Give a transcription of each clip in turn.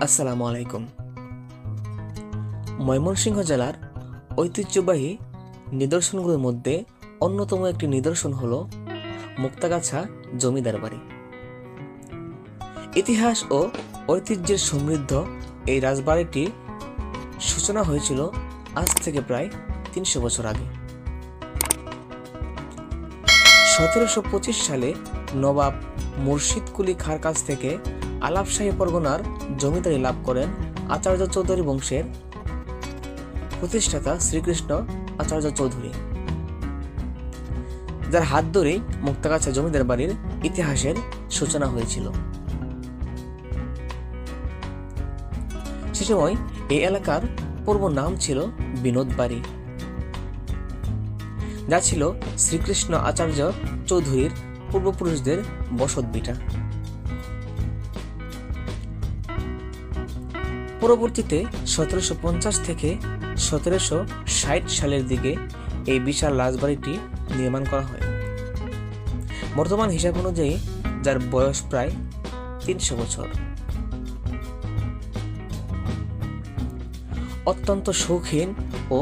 আসসালামু আলাইকুম। ময়মনসিংহ জেলার ঐতিহ্যবাহী নিদর্শনগুলোর মধ্যে অন্যতম একটি নিদর্শন হল মুক্তাগাছা জমিদার বাড়ি। ইতিহাস ও ঐতিহ্যের সমৃদ্ধ এই রাজবাড়িটি সূচনা হয়েছিল আজ থেকে প্রায় ৩০০ বছর আগে। ১৭২৫ সালে নবাব মুর্শিদ কুলি খাঁর কাছ থেকে আলাপশাহী পরগনার জমিদারি লাভ করেন আচার্য চৌধুরী বংশের প্রতিষ্ঠাতা শ্রীকৃষ্ণ আচার্য চৌধুরী, যার হাত ধরেই মুক্তাগাছা জমিদার বাড়ির ইতিহাসের সূচনা হয়েছিল। সে সময় এই এলাকার পূর্ব নাম ছিল বিনোদ বাড়ি, যা ছিল শ্রীকৃষ্ণ আচার্য চৌধুরীর পূর্বপুরুষদের বসত ভিটা। পরবর্তীতে ১৭৫০ থেকে ১৭৬০ সালের দিকে এই বিশাল রাজবাড়িটি নির্মাণ করা হয়, বর্তমান হিসাব অনুযায়ী যার বয়স প্রায় ৩০০ বছর। অত্যন্ত শৌখিন ও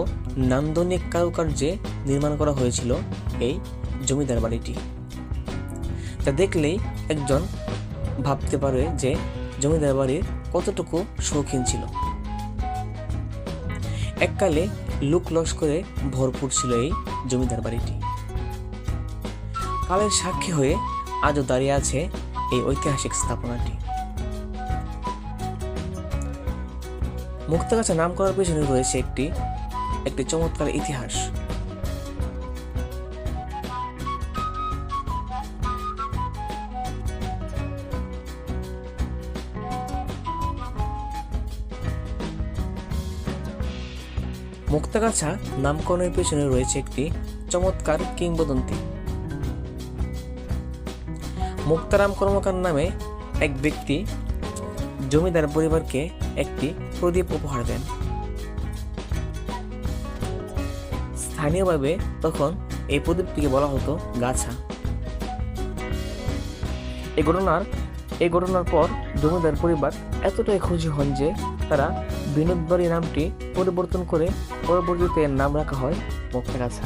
নান্দনিক কারুকার্যে নির্মাণ করা হয়েছিল এই জমিদার বাড়িটি, যা দেখলেই একজন ভাবতে পারে যে জমিদার বাড়ির কতটুকু শৌখিন ছিল। এককালে লোক লস্করে ভরপুর ছিল এই জমিদার বাড়িটি। কালের সাক্ষী হয়ে আজও দাঁড়িয়ে আছে এই ঐতিহাসিক স্থাপনাটি। মুক্তাগাছা নাম করার পেছনে রয়েছে একটি চমৎকার ইতিহাস। মুক্তাগাছা নামকরণের পেছনে রয়েছে একটি চমৎকার কিংবদন্তি। মুক্তারাম কর্মকার নামে এক ব্যক্তি জমিদার পরিবারকে একটি প্রদীপ উপহার দেন। স্থানীয়ভাবে তখন এই প্রদীপটিকে বলা হতো গাছা। এই ঘটনার পর জমিদার পরিবার এতটাই খুশি হন যে তারা বিনোদ বাড়ি নামটি পরিবর্তন করে পরবর্তীতে এর নাম রাখা হয় মুক্তাগাছা।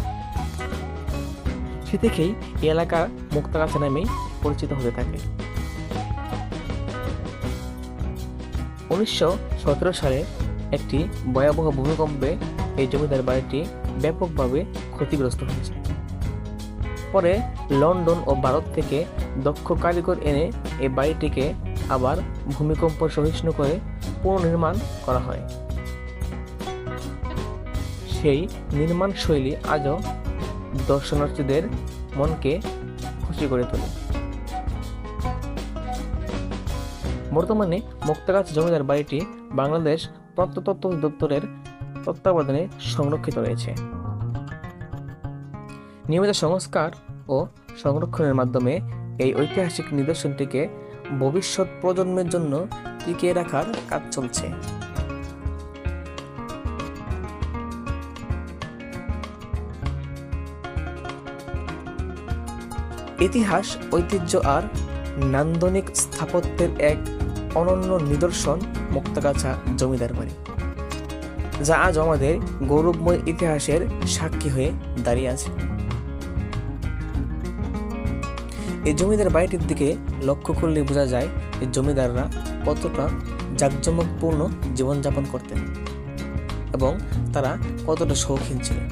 সে থেকেই এই এলাকা মুক্তাগাছা নামেই পরিচিত হতে থাকে। ১৯১৭ সালে একটি ভয়াবহ ভূমিকম্পে এই জমিদার বাড়িটি ব্যাপকভাবে ক্ষতিগ্রস্ত হয়েছে। পরে লন্ডন ও ভারত থেকে দক্ষ কারিগর এনে এই বাড়িটিকে আবার ভূমিকম্প সহিষ্ণু করে পুনর্নির্মাণ করা হয়। সেই নির্মাণ শৈলী আজও দর্শনার্থীদের মনকে খুশি করে তোলে। বর্তমানে মুক্তাগাছা জমিদার বাড়িটি বাংলাদেশ প্রত্নতত্ত্ব অধিদপ্তরের তত্ত্বাবধানে সংরক্ষিত রয়েছে। নিয়মিত সংস্কার ও সংরক্ষণের মাধ্যমে এই ঐতিহাসিক নিদর্শনটিকে ভবিষ্যৎ প্রজন্মের জন্য টিকিয়ে রাখার কাজ চলছে। ইতিহাস, ঐতিহ্য আর নান্দনিক স্থাপত্যের এক অনন্য নিদর্শন মুক্তাগাছা জমিদার বাড়ি, যা আজ আমাদের গৌরবময় ইতিহাসের সাক্ষী হয়ে দাঁড়িয়ে আছে। এই জমিদার বাড়িটির দিকে লক্ষ্য করলে বোঝা যায় যে জমিদাররা কতটা জাঁকজমকপূর্ণ জীবনযাপন করতেন এবং তারা কতটা শৌখিন ছিলেন।